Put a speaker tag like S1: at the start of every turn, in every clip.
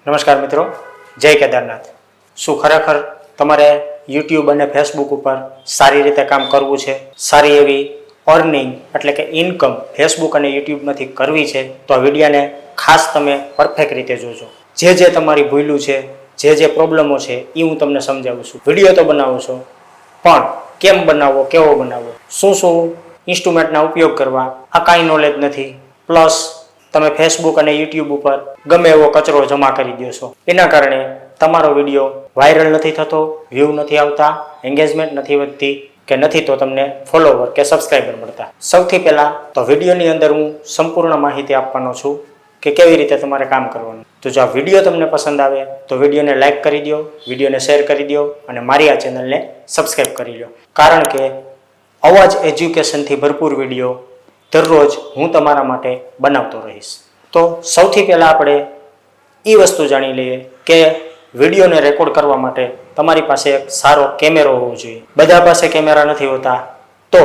S1: નમસ્કાર મિત્રો, જય કેદારનાથ। શું ખરેખર તમારે યુટ્યુબ અને ફેસબુક ઉપર સારી રીતે કામ કરવું છે, સારી એવી અર્નિંગ એટલે કે ઇન્કમ ફેસબુક અને યુટ્યુબમાંથી કરવી છે તો આ વિડીયોને ખાસ તમે પરફેક્ટ રીતે જોજો। જે તમારી ભૂલું છે, જે પ્રોબ્લેમો છે એ હું તમને સમજાવું છું। વિડીયો તો બનાવું છું પણ કેમ બનાવવો, કેવો બનાવવો, શું ઇન્સ્ટ્રુમેન્ટના ઉપયોગ કરવા, આ કાંઈ નોલેજ નથી। પ્લસ તમે ફેસબુક અને યુટ્યુબ ઉપર ગમે એવો કચરો જમા કરી દો છો, એના કારણે તમારો વિડીયો વાયરલ નથી થતો, વ્યૂ નથી આવતા, એન્ગેજમેન્ટ નથી વધતી કે નથી તો તમને ફોલોવર કે સબસ્ક્રાઈબર મળતા। સૌથી પહેલાં તો વિડીયોની અંદર હું સંપૂર્ણ માહિતી આપવાનો છું કે કેવી રીતે તમારે કામ કરવાનું। તો જો આ વિડીયો તમને પસંદ આવે તો વિડીયોને લાઇક કરી દો, વિડીયોને શેર કરી દો અને મારી આ ચેનલને સબસ્ક્રાઈબ કરી લો, કારણ કે આવા જ એજ્યુકેશનથી ભરપૂર વિડીયો દરરોજ હું તમારા માટે બનાવતો રહીશ। તો સૌથી પહેલાં આપણે એ વસ્તુ જાણી લઈએ કે વિડીયોને રેકોર્ડ કરવા માટે તમારી પાસે એક સારો કેમેરો હોવો જોઈએ। બધા પાસે કેમેરા નથી હોતા તો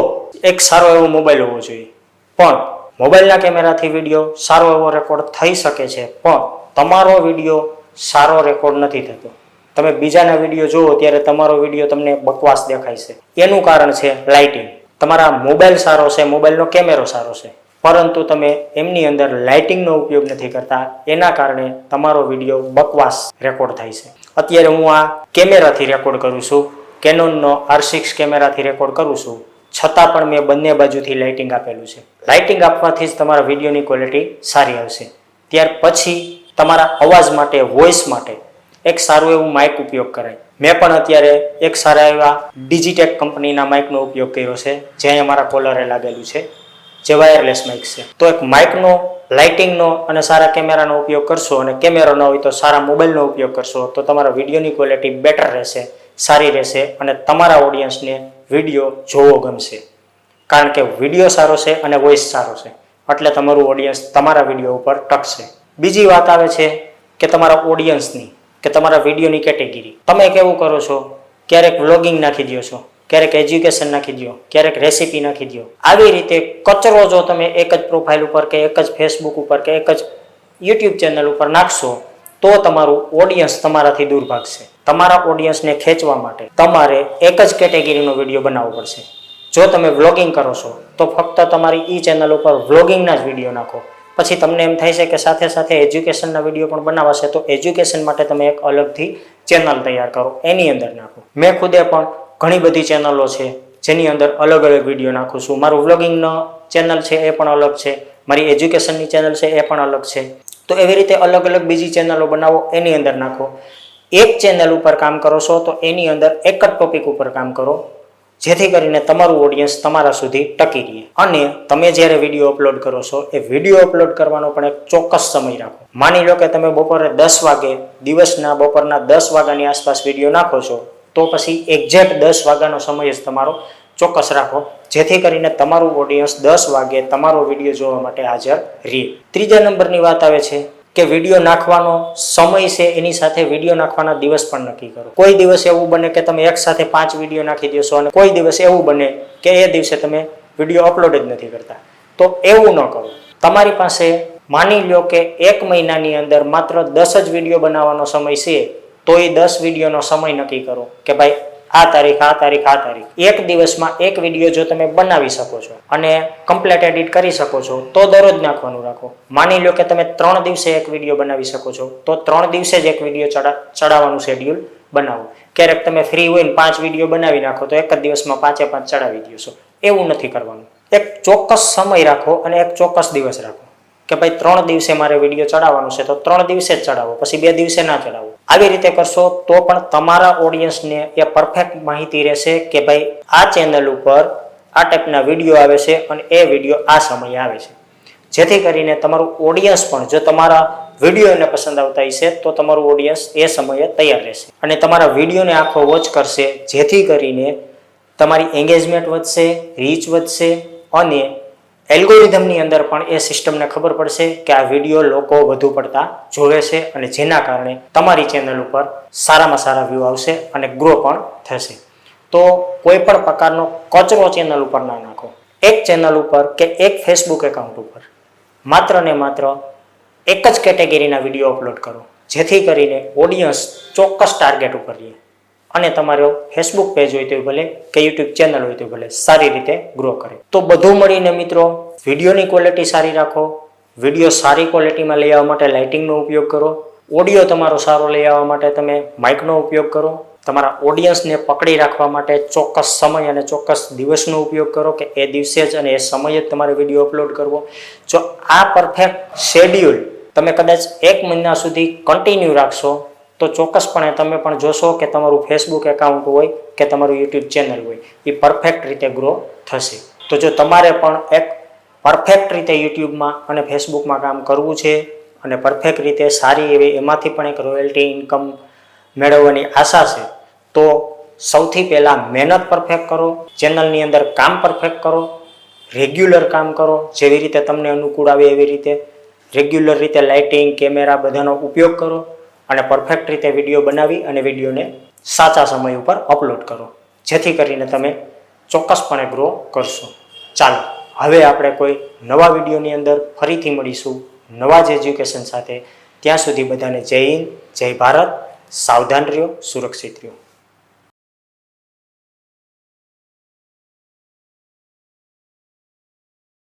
S1: એક સારો એવો મોબાઈલ હોવો જોઈએ, પણ મોબાઈલના કેમેરાથી વિડીયો સારો એવો રેકોર્ડ થઈ શકે છે, પણ તમારો વિડીયો સારો રેકોર્ડ નથી થતો। તમે બીજાના વિડીયો જુઓ ત્યારે તમારો વિડીયો તમને બકવાસ દેખાય છે, એનું કારણ છે લાઇટિંગ। તમારા મોબાઈલ સારો છે, મોબાઈલનો કેમેરો સારો છે, પરંતુ તમે એમની અંદર લાઇટિંગનો ઉપયોગ નથી કરતા, એના કારણે તમારો વિડીયો બકવાસ રેકોર્ડ થાય છે। અત્યારે હું આ કેમેરાથી રેકોર્ડ કરું છું, કેનોનનો R6 કેમેરાથી રેકોર્ડ કરું છું, છતાં પણ મેં બંને બાજુથી લાઇટિંગ આપેલું છે। લાઇટિંગ આપવાથી જ તમારા વિડીયોની ક્વોલિટી સારી આવશે। ત્યાર પછી તમારા અવાજ માટે, વોઇસ માટે એક સારું એવું માઇક ઉપયોગ કરાય। મેં પણ અત્યારે એક સારા એવા ડિજિટેક કંપનીના માઇકનો ઉપયોગ કર્યો છે, જે અહીંયા મારા કોલરે લાગેલું છે, જે વાયરલેસ માઇક છે। તો એક માઇકનો, લાઇટિંગનો અને સારા કેમેરાનો ઉપયોગ કરશો અને કેમેરો ન હોય તો સારા મોબાઈલનો ઉપયોગ કરશો તો તમારા વિડીયોની ક્વોલિટી બેટર રહેશે, સારી રહેશે અને તમારા ઓડિયન્સને વિડીયો જોવો ગમશે, કારણ કે વિડીયો સારો છે અને વોઇસ સારો છે એટલે તમારું ઓડિયન્સ તમારા વિડીયો ઉપર ટકશે। બીજી વાત આવે છે કે તમારા ઓડિયન્સની, કે તમારા વિડીયોની કેટેગરી। તમે કેવું કરો છો, ક્યારેક વ્લોગિંગ નાખી દો છો, ક્યારેક એજ્યુકેશન નાખી દો, ક્યારેક રેસીપી નાખી દો। આવી રીતે કચરો જો તમે એક જ પ્રોફાઇલ ઉપર કે એક જ ફેસબુક ઉપર કે એક જ યુટ્યુબ ચેનલ ઉપર નાખશો તો તમારું ઓડિયન્સ તમારાથી દૂર ભાગશે। તમારા ઓડિયન્સને ખેંચવા માટે તમારે એક જ કેટેગરીનો વિડીયો બનાવવો પડશે। જો તમે વ્લોગિંગ કરો છો તો ફક્ત તમારી ઈ ચેનલ ઉપર વ્લોગિંગના જ વિડીયો નાખો। પછી તમને એમ થાય છે કે સાથે સાથે એજ્યુકેશનના વિડીયો પણ બનાવાશે તો એજ્યુકેશન માટે તમે એક અલગથી ચેનલ તૈયાર કરો, એની અંદર નાખો। મેં ખુદે પણ ઘણી બધી ચેનલો છે જેની અંદર અલગ અલગ વિડીયો નાખું છું। મારું વ્લોગિંગનો ચેનલ છે એ પણ અલગ છે, મારી એજ્યુકેશનની ચેનલ છે એ પણ અલગ છે। તો એવી રીતે અલગ અલગ બીજી ચેનલો બનાવો, એની અંદર નાખો। એક ચેનલ ઉપર કામ કરો છો તો એની અંદર એક જ ટોપિક ઉપર કામ કરો, જેથી કરીને તમારું ઓડિયન્સ તમારા સુધી ટકી રહે। અને તમે જ્યારે વિડીયો અપલોડ કરો છો એ વિડીયો અપલોડ કરવાનો પણ એક ચોક્કસ સમય રાખો। માની લો કે તમે બપોરે 10 વાગે, દિવસના બપોરના 10 વાગ્યાની આસપાસ વિડીયો નાખો છો તો પછી એક્ઝેક્ટ 10 વાગ્યાનો સમય જ તમારો ચોક્કસ રાખો, જેથી કરીને તમારું ઓડિયન્સ 10 વાગે તમારો વિડીયો જોવા માટે હાજર રહે। ત્રીજા નંબરની વાત આવે છે કે વિડીયો નાખવાનો સમય છે એની સાથે વિડીયો નાખવાના દિવસ પણ નક્કી કરો। કોઈ દિવસ એવું બને કે તમે એક સાથે 5 વિડીયો નાખી દેશો અને કોઈ દિવસ એવું બને કે એ દિવસે તમે વિડીયો અપલોડ જ નથી કરતા, તો એવું ન કરો। તમારી પાસે માની લો કે 1 મહિનાની અંદર માત્ર 10 જ વિડીયો બનાવવાનો સમય છે તો એ 10 વિડીયોનો સમય નક્કી કરો કે ભાઈ આ તારીખ, આ તારીખ, આ તારીખ। એક દિવસમાં એક વિડીયો જો તમે બનાવી શકો છો અને કમ્પ્લીટ એડિટ કરી શકો છો તો દરરોજ નાખવાનું રાખો। માની લો કે તમે 3 દિવસે એક વિડીયો બનાવી શકો છો તો 3 દિવસે જ એક વિડીયો ચડાવવાનું શેડ્યુલ બનાવો। ક્યારેક તમે ફ્રી હોય ને 5 વિડીયો બનાવી નાખો તો એક જ દિવસમાં 5 ચડાવી દો, એવું નથી કરવાનું। એક ચોક્કસ સમય રાખો અને એક ચોક્કસ દિવસ રાખો કે ભાઈ 3 દિવસે મારે વિડીયો ચડાવવાનું છે તો 3 દિવસે જ ચડાવો, પછી 2 દિવસે ના ચડાવો। આવી રીતે કરશો તો પણ તમારા ઓડિયન્સને એ પરફેક્ટ માહિતી રહેશે કે ભાઈ આ ચેનલ ઉપર આ ટાઈપના વિડીયો આવે છે અને એ વિડીયો આ સમયે આવે છે, જેથી કરીને તમારું ઓડિયન્સ પણ જો તમારા વિડીયોને પસંદ આવતા હશે તો તમારું ઓડિયન્સ એ સમયે તૈયાર રહેશે અને તમારા વિડીયોને આખો વોચ કરશે, જેથી કરીને તમારી એંગેજમેન્ટ વધશે, રીચ વધશે અને એલ્ગોરિધમની અંદર પણ એ સિસ્ટમને ખબર પડશે કે આ વિડીયો લોકો વધુ પડતા જોવે છે અને જેના કારણે તમારી ચેનલ ઉપર સારામાં સારા વ્યૂ આવશે અને ગ્રો પણ થશે। તો કોઈ પણ પ્રકારનો કચરો ચેનલ ઉપર ના નાખો। એક ચેનલ ઉપર કે એક ફેસબુક એકાઉન્ટ ઉપર માત્ર ને માત્ર એક જ કેટેગરીના વિડીયો અપલોડ કરો, જેથી કરીને ઓડિયન્સ ચોક્કસ ટાર્ગેટ ઉપર રહે અને તમારો ફેસબુક પેજ હોય તો ભલે કે યુટ્યુબ ચેનલ હોય તો ભલે સારી રીતે ગ્રો કરે. તો બધું મળીને મિત્રો વિડીયોની ક્વોલિટી સારી રાખો, વિડીયો સારી ક્વોલિટીમાં લઈ આવવા માટે લાઇટિંગનો ઉપયોગ કરો, ઓડિયો તમારો સારો લઈ આવવા માટે તમે માઇકનો ઉપયોગ કરો, તમારા ઓડિયન્સને પકડી રાખવા માટે ચોક્કસ સમય અને ચોક્કસ દિવસનો ઉપયોગ કરો કે એ દિવસે જ અને એ સમયે જ તમારે વિડીયો અપલોડ કરવો. જો આ પરફેક્ટ શેડ્યુલ તમે કદાચ 1 મહિના સુધી કન્ટિન્યુ રાખશો તો ચોક્કસપણે તમે પણ જોશો કે તમારું ફેસબુક એકાઉન્ટ હોય કે તમારું યુટ્યુબ ચેનલ હોય એ પરફેક્ટ રીતે ગ્રો થશે. તો જો તમારે પણ એક પરફેક્ટ રીતે યુટ્યુબમાં અને ફેસબુકમાં કામ કરવું છે અને પરફેક્ટ રીતે સારી એવી એમાંથી પણ એક રોયલ્ટી ઇન્કમ મેળવવાની આશા છે તો સૌથી પહેલાં મહેનત પરફેક્ટ કરો, ચેનલની અંદર કામ પરફેક્ટ કરો, રેગ્યુલર કામ કરો, જેવી રીતે તમને અનુકૂળ આવે એવી રીતે રેગ્યુલર રીતે લાઇટિંગ, કેમેરા બધાનો ઉપયોગ કરો અને પરફેક્ટ રીતે વિડીયો બનાવી અને વિડીયોને સાચા સમય ઉપર અપલોડ કરો, જેથી કરીને તમે ચોક્કસપણે ગ્રો કરશો. ચાલો હવે આપણે કોઈ નવા વિડીયોની અંદર ફરીથી મળીશું નવા જ એજ્યુકેશન સાથે. ત્યાં સુધી બધાને જય હિન્દ, જય ભારત. સાવધાન રહ્યો, સુરક્ષિત રહ્યો.